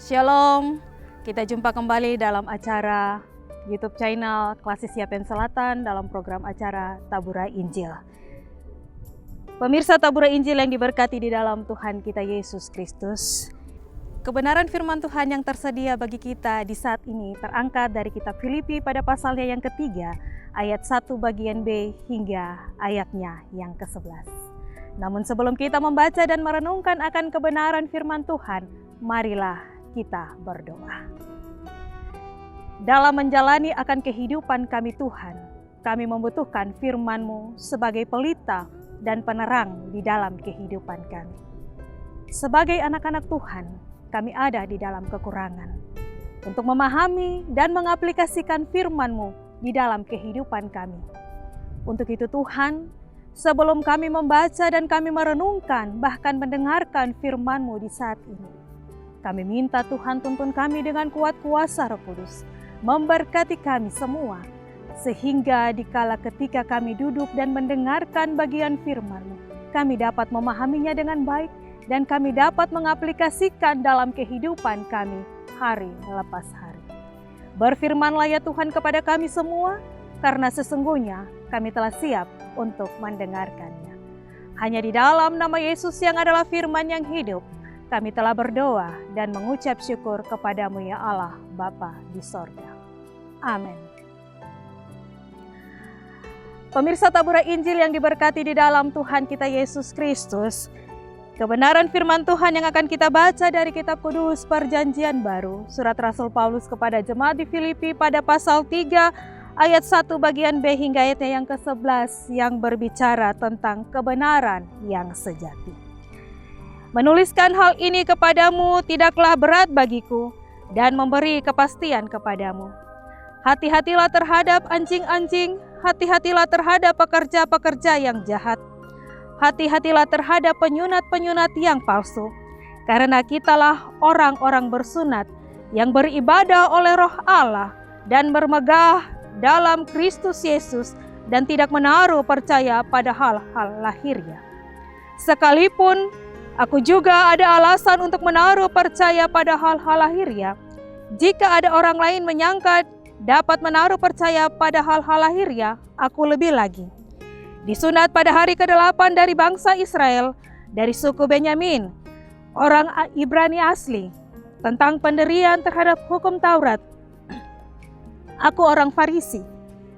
Shalom, kita jumpa kembali dalam acara YouTube channel Klasik Siapen Selatan dalam program acara Taburai Injil. Pemirsa Taburai Injil yang diberkati di dalam Tuhan kita Yesus Kristus. Kebenaran firman Tuhan yang tersedia bagi kita di saat ini terangkat dari kitab Filipi pada pasalnya yang ketiga, ayat 1 bagian B hingga ayatnya yang ke-11. Namun sebelum kita membaca dan merenungkan akan kebenaran firman Tuhan, marilah kita berdoa. Dalam menjalani akan kehidupan kami Tuhan, kami membutuhkan firman-Mu sebagai pelita dan penerang di dalam kehidupan kami. Sebagai anak-anak Tuhan, kami ada di dalam kekurangan untuk memahami dan mengaplikasikan firman-Mu di dalam kehidupan kami. Untuk itu Tuhan, sebelum kami membaca dan kami merenungkan bahkan mendengarkan firman-Mu di saat ini, kami minta Tuhan tuntun kami dengan kuat kuasa Roh Kudus, memberkati kami semua, sehingga dikala ketika kami duduk dan mendengarkan bagian firman-Mu, kami dapat memahaminya dengan baik dan kami dapat mengaplikasikan dalam kehidupan kami hari lepas hari. Berfirmanlah ya Tuhan kepada kami semua, karena sesungguhnya kami telah siap untuk mendengarkannya. Hanya di dalam nama Yesus yang adalah firman yang hidup, kami telah berdoa dan mengucap syukur kepadamu ya Allah Bapa di sorga. Amin. Pemirsa Taburai Injil yang diberkati di dalam Tuhan kita Yesus Kristus, kebenaran firman Tuhan yang akan kita baca dari kitab Kudus Perjanjian Baru, surat Rasul Paulus kepada jemaat di Filipi pada pasal 3 ayat 1 bagian B hingga ayatnya yang ke-11 yang berbicara tentang kebenaran yang sejati. Menuliskan hal ini kepadamu tidaklah berat bagiku dan memberi kepastian kepadamu. Hati-hatilah terhadap anjing-anjing, hati-hatilah terhadap pekerja-pekerja yang jahat. Hati-hatilah terhadap penyunat-penyunat yang palsu. Karena kitalah orang-orang bersunat yang beribadah oleh Roh Allah dan bermegah dalam Kristus Yesus dan tidak menaruh percaya pada hal-hal lahiriah. Sekalipun aku juga ada alasan untuk menaruh percaya pada hal-hal lahiriah. Jika ada orang lain menyangka dapat menaruh percaya pada hal-hal lahiriah, aku lebih lagi. Disunat pada hari ke-8 dari bangsa Israel, dari suku Benyamin, orang Ibrani asli, tentang pendirian terhadap hukum Taurat. Aku orang Farisi,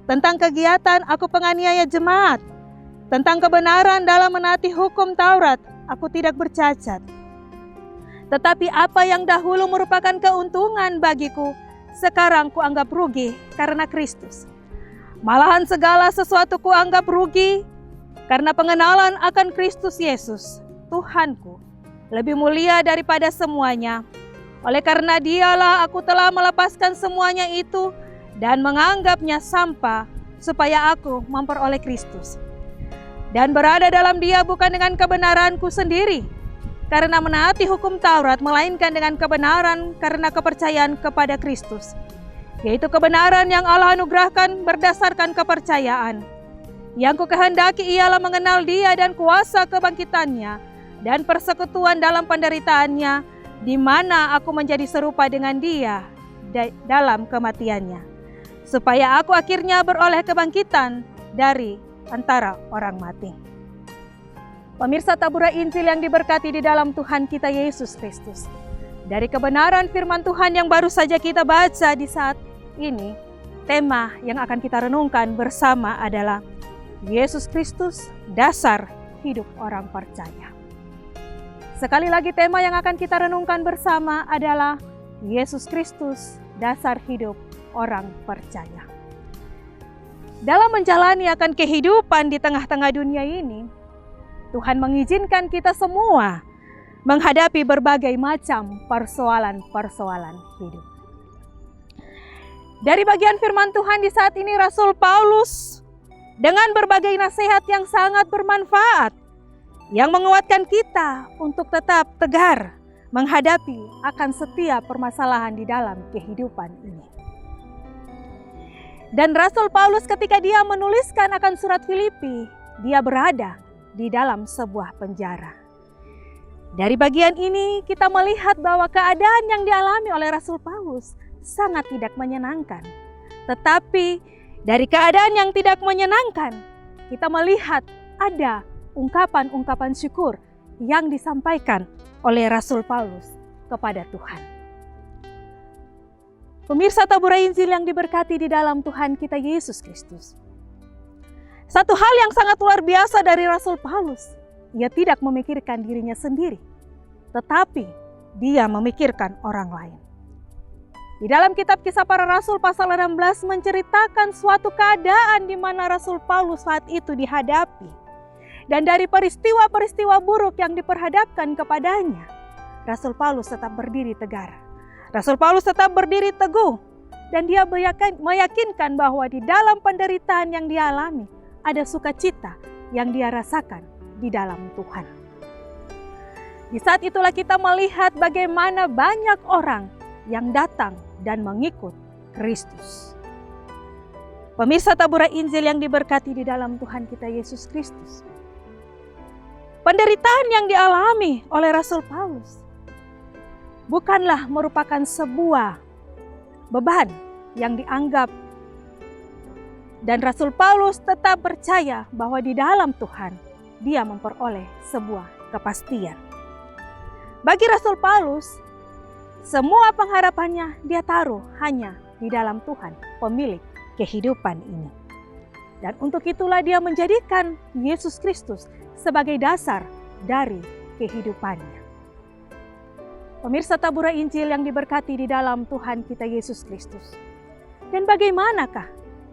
tentang kegiatan aku penganiaya jemaat, tentang kebenaran dalam menaati hukum Taurat, aku tidak bercacat. Tetapi apa yang dahulu merupakan keuntungan bagiku, sekarang kuanggap rugi karena Kristus. Malahan segala sesuatu kuanggap rugi karena pengenalan akan Kristus Yesus, Tuhanku, lebih mulia daripada semuanya. Oleh karena Dialah aku telah melepaskan semuanya itu dan menganggapnya sampah supaya aku memperoleh Kristus. Dan berada dalam Dia bukan dengan kebenaranku sendiri, karena menaati hukum Taurat, melainkan dengan kebenaran karena kepercayaan kepada Kristus, yaitu kebenaran yang Allah anugerahkan berdasarkan kepercayaan. Yang kukehendaki ialah mengenal Dia dan kuasa kebangkitannya dan persekutuan dalam penderitaannya, di mana aku menjadi serupa dengan Dia dalam kematiannya, supaya aku akhirnya beroleh kebangkitan dari antara orang mati. Pemirsa Taburai Injil yang diberkati di dalam Tuhan kita Yesus Kristus, dari kebenaran firman Tuhan yang baru saja kita baca di saat ini, tema yang akan kita renungkan bersama adalah Yesus Kristus, dasar hidup orang percaya. Sekali lagi tema yang akan kita renungkan bersama adalah Yesus Kristus, dasar hidup orang percaya. Dalam menjalani akan kehidupan di tengah-tengah dunia ini, Tuhan mengizinkan kita semua menghadapi berbagai macam persoalan-persoalan hidup. Dari bagian firman Tuhan di saat ini, Rasul Paulus dengan berbagai nasihat yang sangat bermanfaat, yang menguatkan kita untuk tetap tegar menghadapi akan setiap permasalahan di dalam kehidupan ini. Dan Rasul Paulus ketika dia menuliskan akan surat Filipi, dia berada di dalam sebuah penjara. Dari bagian ini kita melihat bahwa keadaan yang dialami oleh Rasul Paulus sangat tidak menyenangkan. Tetapi dari keadaan yang tidak menyenangkan, kita melihat ada ungkapan-ungkapan syukur yang disampaikan oleh Rasul Paulus kepada Tuhan. Pemirsa Tabura Injil yang diberkati di dalam Tuhan kita Yesus Kristus. Satu hal yang sangat luar biasa dari Rasul Paulus, ia tidak memikirkan dirinya sendiri, tetapi dia memikirkan orang lain. Di dalam kitab Kisah Para Rasul pasal 16 menceritakan suatu keadaan di mana Rasul Paulus saat itu dihadapi. Dan dari peristiwa-peristiwa buruk yang diperhadapkan kepadanya, Rasul Paulus tetap berdiri tegar. Rasul Paulus tetap berdiri teguh. Dan dia meyakinkan bahwa di dalam penderitaan yang dia alami, ada sukacita yang dia rasakan di dalam Tuhan. Di saat itulah kita melihat bagaimana banyak orang yang datang dan mengikut Kristus. Pemirsa Tabura Injil yang diberkati di dalam Tuhan kita Yesus Kristus. Penderitaan yang dialami oleh Rasul Paulus bukanlah merupakan sebuah beban yang dianggap, dan Rasul Paulus tetap percaya bahwa di dalam Tuhan dia memperoleh sebuah kepastian. Bagi Rasul Paulus, semua pengharapannya dia taruh hanya di dalam Tuhan, pemilik kehidupan ini. Dan untuk itulah dia menjadikan Yesus Kristus sebagai dasar dari kehidupannya. Pemirsa Tabura Injil yang diberkati di dalam Tuhan kita Yesus Kristus. Dan bagaimanakah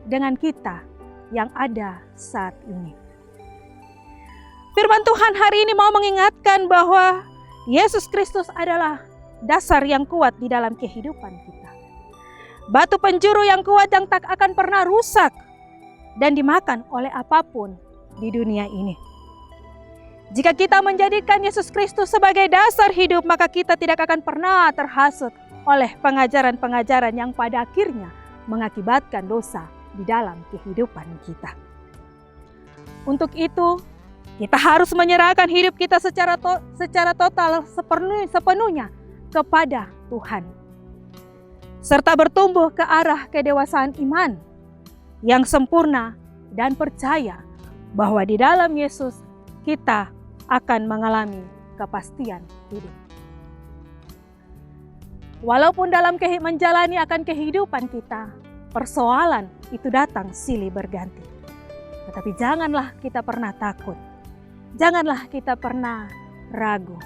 dengan kita yang ada saat ini? Firman Tuhan hari ini mau mengingatkan bahwa Yesus Kristus adalah dasar yang kuat di dalam kehidupan kita. Batu penjuru yang kuat yang tak akan pernah rusak dan dimakan oleh apapun di dunia ini. Jika kita menjadikan Yesus Kristus sebagai dasar hidup, maka kita tidak akan pernah terhasut oleh pengajaran-pengajaran yang pada akhirnya mengakibatkan dosa di dalam kehidupan kita. Untuk itu, kita harus menyerahkan hidup kita secara total sepenuhnya kepada Tuhan, serta bertumbuh ke arah kedewasaan iman yang sempurna dan percaya bahwa di dalam Yesus kita akan mengalami kepastian hidup. Walaupun dalam menjalani akan kehidupan kita, persoalan itu datang silih berganti. Tetapi janganlah kita pernah takut, janganlah kita pernah ragu.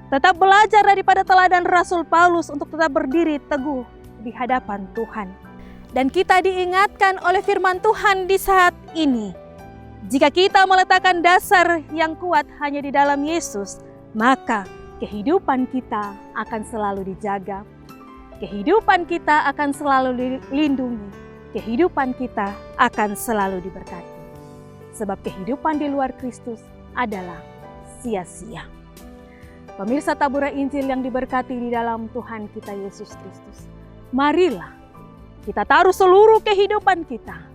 Tetap belajar daripada teladan Rasul Paulus untuk tetap berdiri teguh di hadapan Tuhan. Dan kita diingatkan oleh firman Tuhan di saat ini. Jika kita meletakkan dasar yang kuat hanya di dalam Yesus, maka kehidupan kita akan selalu dijaga. Kehidupan kita akan selalu dilindungi. Kehidupan kita akan selalu diberkati. Sebab kehidupan di luar Kristus adalah sia-sia. Pemirsa Tabura Injil yang diberkati di dalam Tuhan kita Yesus Kristus. Marilah kita taruh seluruh kehidupan kita.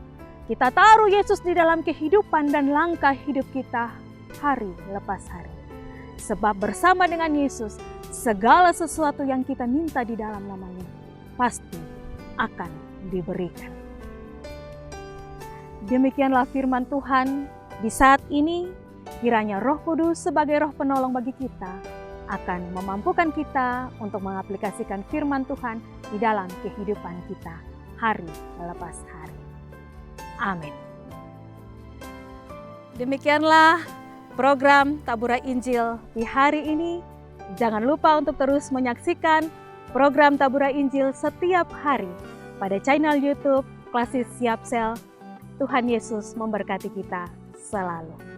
Kita taruh Yesus di dalam kehidupan dan langkah hidup kita hari lepas hari. Sebab bersama dengan Yesus, segala sesuatu yang kita minta di dalam namanya pasti akan diberikan. Demikianlah firman Tuhan di saat ini. Kiranya Roh Kudus sebagai roh penolong bagi kita akan memampukan kita untuk mengaplikasikan firman Tuhan di dalam kehidupan kita hari lepas hari. Amin. Demikianlah program Tabura Injil di hari ini. Jangan lupa untuk terus menyaksikan program Tabura Injil setiap hari pada channel YouTube Klasis Siap Sel. Tuhan Yesus memberkati kita selalu.